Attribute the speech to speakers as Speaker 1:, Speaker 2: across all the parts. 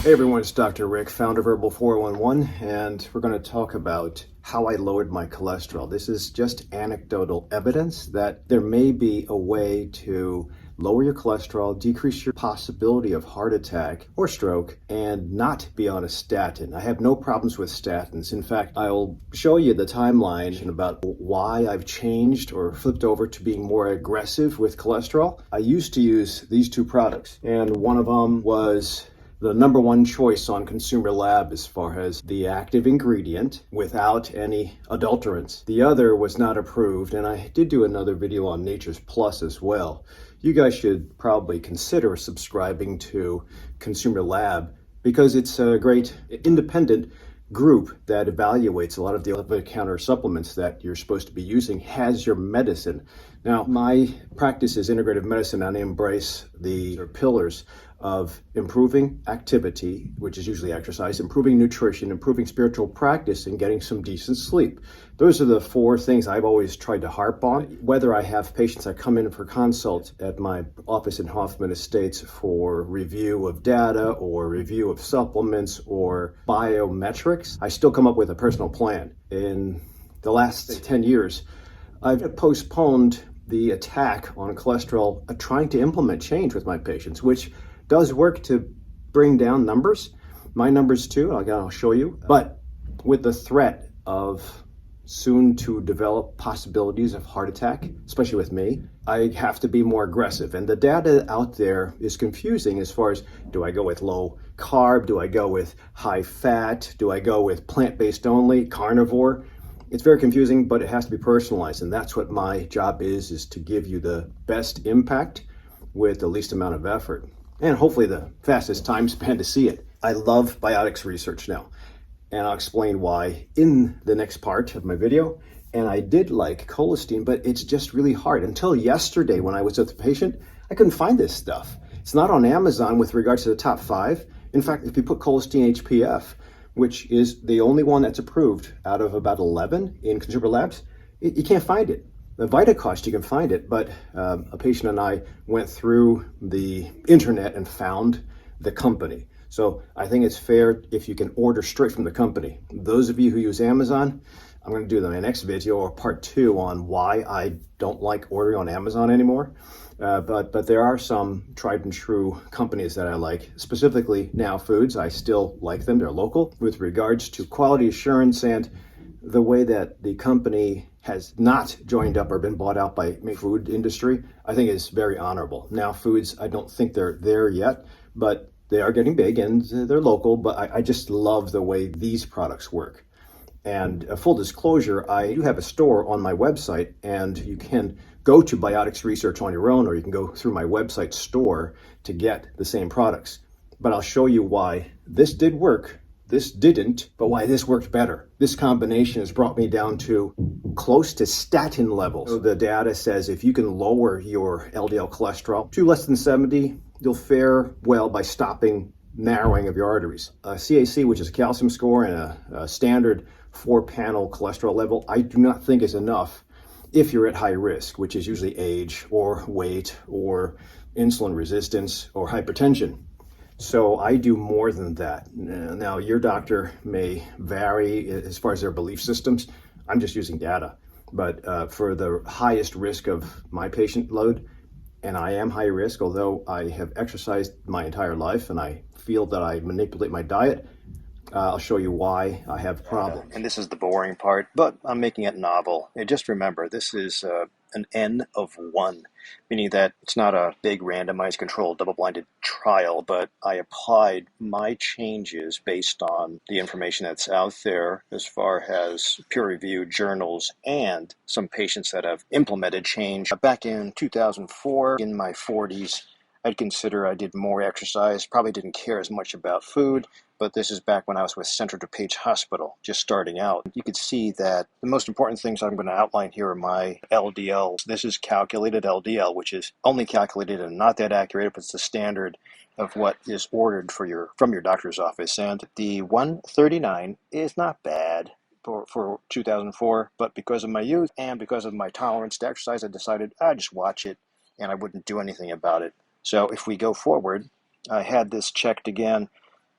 Speaker 1: Hey everyone, it's Dr. Rick, founder of Herbal 411, and we're going to talk about how I lowered my cholesterol. This is just anecdotal evidence that there may be a way to lower your cholesterol, decrease your possibility of heart attack or stroke, and not be on a statin. I have no problems with statins. In fact, I'll show you the timeline about why I've changed or flipped over to being more aggressive with cholesterol. I used to use these two products, and one of them was the number one choice on Consumer Lab as far as the active ingredient without any adulterants. The other was not approved, and I did do another video on Nature's Plus as well. You guys should probably consider subscribing to Consumer Lab because it's a great independent group that evaluates a lot of the over-the-counter supplements that you're supposed to be using as your medicine. Now, my practice is integrative medicine, and I embrace the pillars of improving activity, which is usually exercise, improving nutrition, improving spiritual practice, and getting some decent sleep. Those are the four things I've always tried to harp on. Whether I have patients that come in for consult at my office in Hoffman Estates for review of data or review of supplements or biometrics, I still come up with a personal plan. In the last 10 years, I've postponed the attack on cholesterol, trying to implement change with my patients, which does work to bring down numbers, my numbers too, I'll show you. But with the threat of soon to develop possibilities of heart attack, especially with me, I have to be more aggressive. And the data out there is confusing as far as, do I go with low carb? Do I go with high fat? Do I go with plant-based only, carnivore? It's very confusing, but it has to be personalized. And that's what my job is to give you the best impact with the least amount of effort, and hopefully the fastest time span to see it. I love biotics research now, and I'll explain why in the next part of my video. And I did like colistin, but it's just really hard. Until yesterday when I was with the patient, I couldn't find this stuff. It's not on Amazon with regards to the top 5. In fact, if you put colistin HPF, which is the only one that's approved out of about 11 in consumer labs, you can't find it. The VitaCost, you can find it, but a patient and I went through the internet and found the company. So I think it's fair if you can order straight from the company. Those of you who use Amazon, I'm going to do my next video or part 2 on why I don't like ordering on Amazon anymore. But there are some tried and true companies that I like, specifically Now Foods. I still like them. They're local. With regards to quality assurance and the way that the company has not joined up or been bought out by the food industry, I think is very honorable. Now Foods, I don't think they're there yet, but they are getting big and they're local, but I just love the way these products work. And full disclosure, I do have a store on my website, and you can go to Biotics Research on your own, or you can go through my website store to get the same products. But I'll show you why this did work, this didn't, but why this worked better. This combination has brought me down to close to statin levels. So the data says if you can lower your LDL cholesterol to less than 70, you'll fare well by stopping narrowing of your arteries. CAC, which is a calcium score, and a standard 4-panel cholesterol level, I do not think is enough if you're at high risk, which is usually age or weight or insulin resistance or hypertension. So I do more than that. Now, your doctor may vary as far as their belief systems. I'm just using data. But for the highest risk of my patient load, and I am high risk, although I have exercised my entire life and I feel that I manipulate my diet, I'll show you why I have problems. And this is the boring part, but I'm making it novel. And just remember, this is an N of 1, meaning that it's not a big randomized controlled double-blinded trial, but I applied my changes based on the information that's out there as far as peer-reviewed journals and some patients that have implemented change. Back in 2004, in my 40s, I'd consider I did more exercise, probably didn't care as much about food, but this is back when I was with Central DuPage Hospital, just starting out. You could see that the most important things I'm going to outline here are my LDL. This is calculated LDL, which is only calculated and not that accurate, but it's the standard of what is ordered from your doctor's office. And the 139 is not bad for 2004, but because of my youth and because of my tolerance to exercise, I decided I'd just watch it and I wouldn't do anything about it. So if we go forward, I had this checked again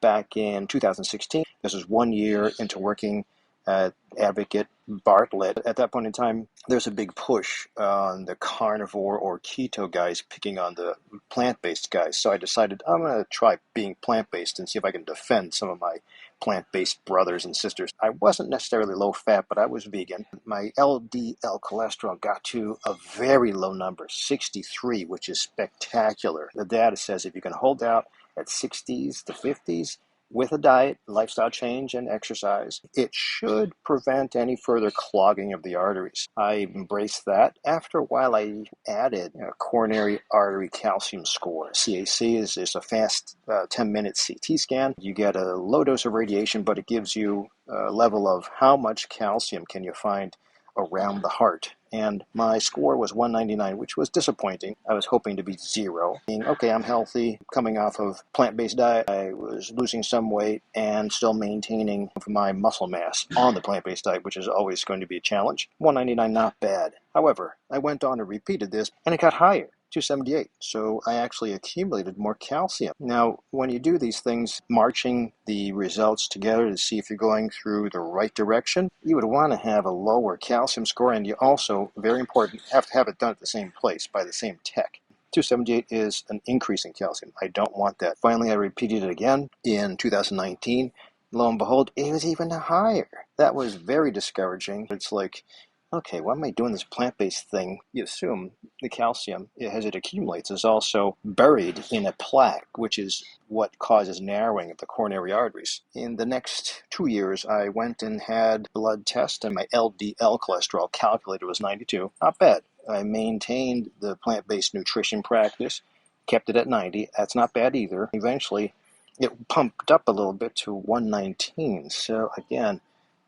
Speaker 1: back in 2016. This was 1 year into working at Advocate Bartlett. At that point in time, there's a big push on the carnivore or keto guys picking on the plant-based guys. So I decided I'm going to try being plant-based and see if I can defend some of my plant-based brothers and sisters. I wasn't necessarily low-fat, but I was vegan. My LDL cholesterol got to a very low number, 63, which is spectacular. The data says if you can hold out at 60s to 50s, with a diet, lifestyle change, and exercise, it should prevent any further clogging of the arteries. I embraced that. After a while, I added a coronary artery calcium score. CAC is a fast 10-minute CT scan. You get a low dose of radiation, but it gives you a level of how much calcium can you find around the heart. And my score was 199, which was disappointing. I was hoping to be 0. Okay, I'm healthy, coming off of plant-based diet. I was losing some weight and still maintaining my muscle mass on the plant-based diet, which is always going to be a challenge. 199, not bad. However, I went on and repeated this, and it got higher. 278. So I actually accumulated more calcium. Now, when you do these things, marching the results together to see if you're going through the right direction, you would want to have a lower calcium score, and you also, very important, have to have it done at the same place by the same tech. 278 is an increase in calcium. I don't want that. Finally, I repeated it again in 2019. Lo and behold, it was even higher. That was very discouraging. It's like, okay, why am I doing this plant-based thing? You assume the calcium, as it accumulates, is also buried in a plaque, which is what causes narrowing of the coronary arteries. In the next 2 years, I went and had blood test, and my LDL cholesterol calculated was 92. Not bad. I maintained the plant-based nutrition practice, kept it at 90. That's not bad either. Eventually, it pumped up a little bit to 119. So again,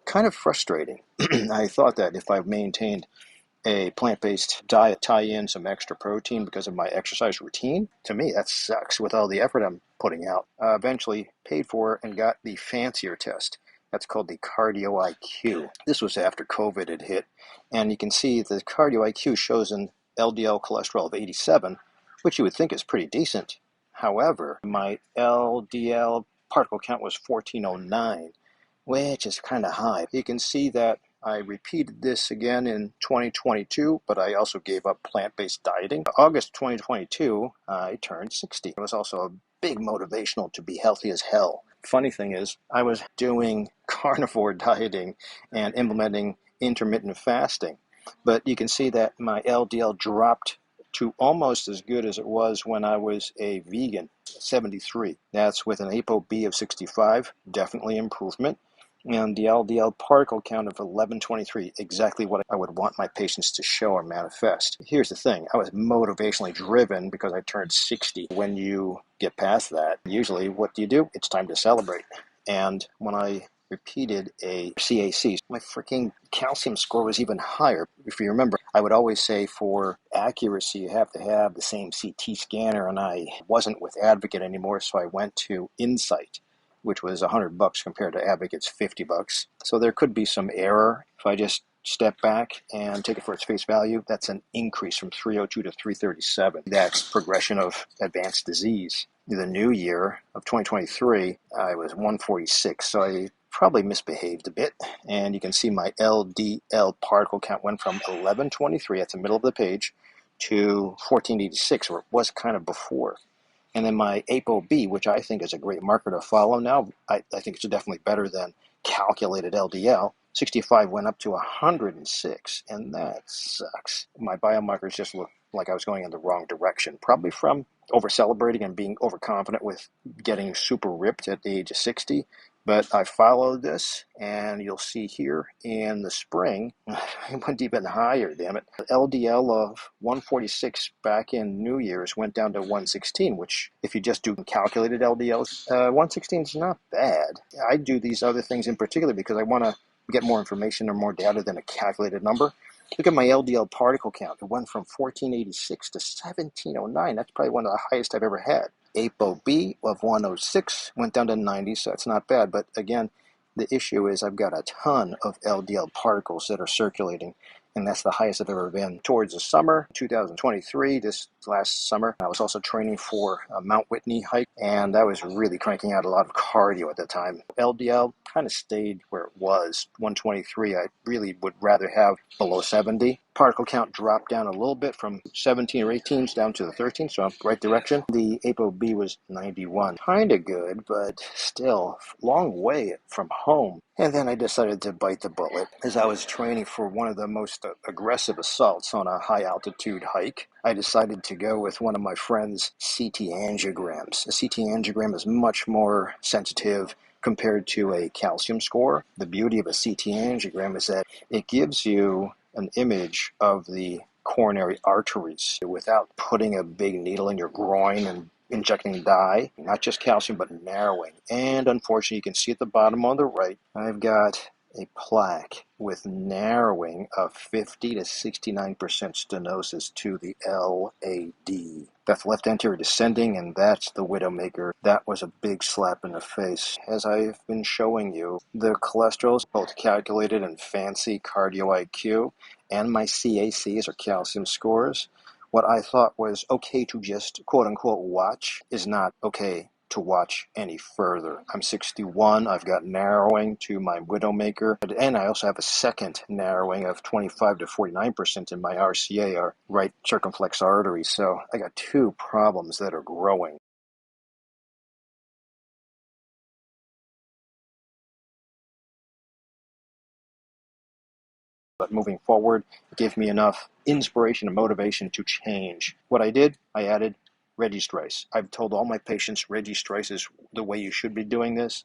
Speaker 1: kind of frustrating. I thought that if I maintained a plant-based diet, tie in some extra protein because of my exercise routine, to me that sucks with all the effort I'm putting out. Eventually paid for and got the fancier test. That's called the cardio IQ. This was after COVID had hit, and you can see the cardio IQ shows an LDL cholesterol of 87, which you would think is pretty decent. However, my LDL particle count was 1409, which is kind of high. You can see that I repeated this again in 2022, but I also gave up plant-based dieting. August 2022, I turned 60. It was also a big motivational to be healthy as hell. Funny thing is, I was doing carnivore dieting and implementing intermittent fasting, but you can see that my LDL dropped to almost as good as it was when I was a vegan, 73. That's with an ApoB of 65, definitely improvement. And the LDL particle count of 1123, exactly what I would want my patients to show or manifest. Here's the thing, I was motivationally driven because I turned 60. When you get past that, usually what do? It's time to celebrate. And when I repeated a CAC, my freaking calcium score was even higher. If you remember, I would always say for accuracy, you have to have the same CT scanner, and I wasn't with Advocate anymore, so I went to Insight, which was $100 compared to Advocate's $50. So there could be some error. If I just step back and take it for its face value, that's an increase from 302 to 337. That's progression of advanced disease. The new year of 2023, I was 146, so I probably misbehaved a bit. And you can see my LDL particle count went from 1123, that's the middle of the page, to 1486, where it was kind of before. And then my ApoB, which I think is a great marker to follow now, I think it's definitely better than calculated LDL. 65 went up to 106, and that sucks. My biomarkers just looked like I was going in the wrong direction, probably from over-celebrating and being overconfident with getting super ripped at the age of 60. But I followed this, and you'll see here in the spring, it went even higher, damn it. The LDL of 146 back in New Year's went down to 116, which if you just do calculated LDLs, 116 is not bad. I do these other things in particular because I want to get more information or more data than a calculated number. Look at my LDL particle count. It went from 1486 to 1709. That's probably one of the highest I've ever had. ApoB of 106 went down to 90, so that's not bad. But again, the issue is I've got a ton of LDL particles that are circulating,
Speaker 2: and that's the highest I've ever been. Towards the summer 2023, this last summer, I was also training for a Mount Whitney hike, and I was really cranking out a lot of cardio at the time. LDL kind of stayed where it was, 123. I really would rather have below 70. Particle count dropped down a little bit from 17 or 18 down to the 13, so I'm right direction. The ApoB was 91. Kind of good, but still long way from home. And then I decided to bite the bullet as I was training for one of the most aggressive assaults on a high altitude hike. I decided to go with one of my friend's CT angiograms. A CT angiogram is much more sensitive compared to a calcium score. The beauty of a CT angiogram is that it gives you an image of the coronary arteries without putting a big needle in your groin and injecting dye, not just calcium, but narrowing. And unfortunately, you can see at the bottom on the right, I've got a plaque with narrowing of 50 to 69% stenosis to the LAD. That's left anterior descending, and that's the widowmaker. That was a big slap in the face. As I've been showing you, the cholesterol is both calculated and fancy cardio IQ, and my CACs, or calcium scores. What I thought was okay to just quote-unquote watch is not okay to watch any further. I'm 61, I've got narrowing to my widowmaker, and I also have a second narrowing of 25 to 49% in my RCA, or right circumflex artery, so I got two problems that are growing. But moving forward, it gave me enough inspiration and motivation to change. What I did, I added Registrice. I've told all my patients Registrice is the way you should be doing this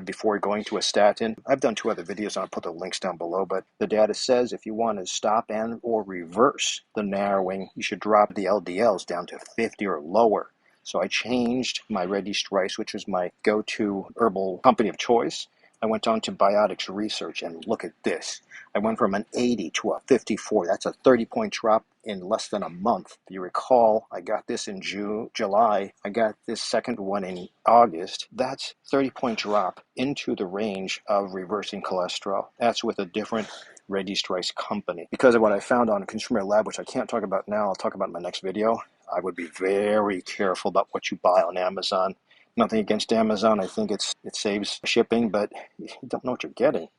Speaker 2: before going to a statin. I've done 2 other videos, and I'll put the links down below, but the data says if you want to stop and or reverse the narrowing, you should drop the LDLs down to 50 or lower. So I changed my Registrice, which was my go-to herbal company of choice. I went on to Biotics Research, and look at this. I went from an 80 to a 54. That's a 30-point drop in less than a month. If you recall, I got this in July. I got this second one in August. That's 30-point drop into the range of reversing cholesterol. That's with a different Registrice company. Because of what I found on Consumer Lab, which I can't talk about now, I'll talk about in my next video, I would be very careful about what you buy on Amazon. Nothing against Amazon. I think it saves shipping, but you don't know what you're getting.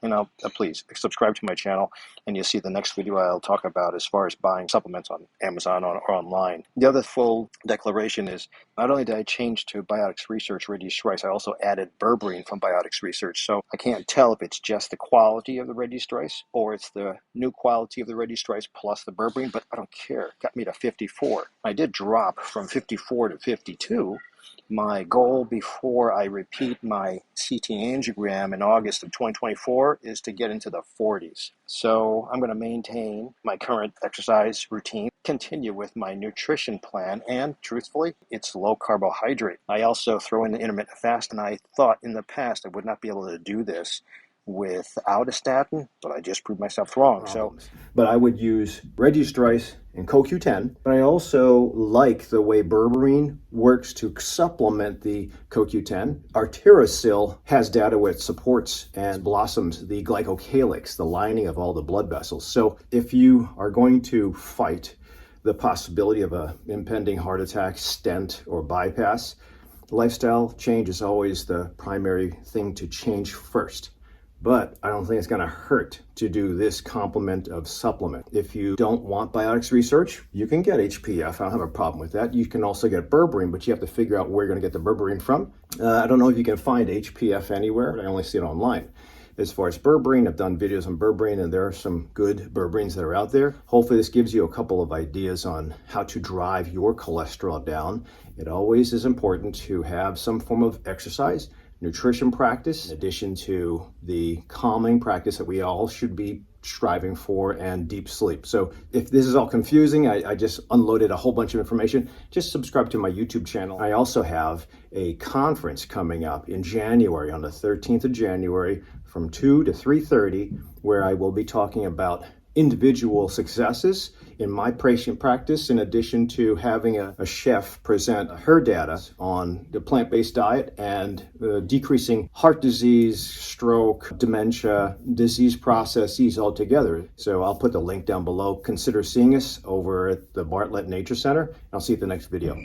Speaker 2: Please subscribe to my channel, and you'll see the next video I'll talk about as far as buying supplements on Amazon or online. The other full declaration is not only did I change to Biotics Research Registrice, I also added berberine from Biotics Research. So I can't tell if it's just the quality of the Registrice or it's the new quality of the Registrice plus the berberine, but I don't care. It got me to 54. I did drop from 54 to 52. My goal before I repeat my CT angiogram in August of 2024 is to get into the 40s. So I'm going to maintain my current exercise routine, continue with my nutrition plan, and truthfully, it's low carbohydrate. I also throw in the intermittent fast, and I thought in the past I would not be able to do this without a statin, but I just proved myself wrong.
Speaker 1: But I would use Registrice and CoQ10, but I also like the way berberine works to supplement the CoQ10. Arterosil has data where it supports and blossoms the glycocalyx, the lining of all the blood vessels. So if you are going to fight the possibility of an impending heart attack, stent, or bypass, lifestyle change is always the primary thing to change first. But I don't think it's going to hurt to do this complement of supplement. If you don't want Biotics Research, you can get HPF. I don't have a problem with that. You can also get berberine, but you have to figure out where you're going to get the berberine from. I don't know if you can find HPF anywhere, but I only see it online. As far as berberine, I've done videos on berberine, and there are some good berberines that are out there. Hopefully this gives you a couple of ideas on how to drive your cholesterol down. It always is important to have some form of exercise, nutrition practice, in addition to the calming practice that we all should be striving for, and deep sleep. So if this is all confusing, I just unloaded a whole bunch of information. Just subscribe to my YouTube channel. I also have a conference coming up in January, on the 13th of January, from 2 to 3:30, where I will be talking about individual successes in my patient practice, in addition to having a chef present her data on the plant-based diet and decreasing heart disease, stroke, dementia, disease processes altogether. So I'll put the link down below. Consider seeing us over at the Bartlett Nature Center. I'll see you at the next video.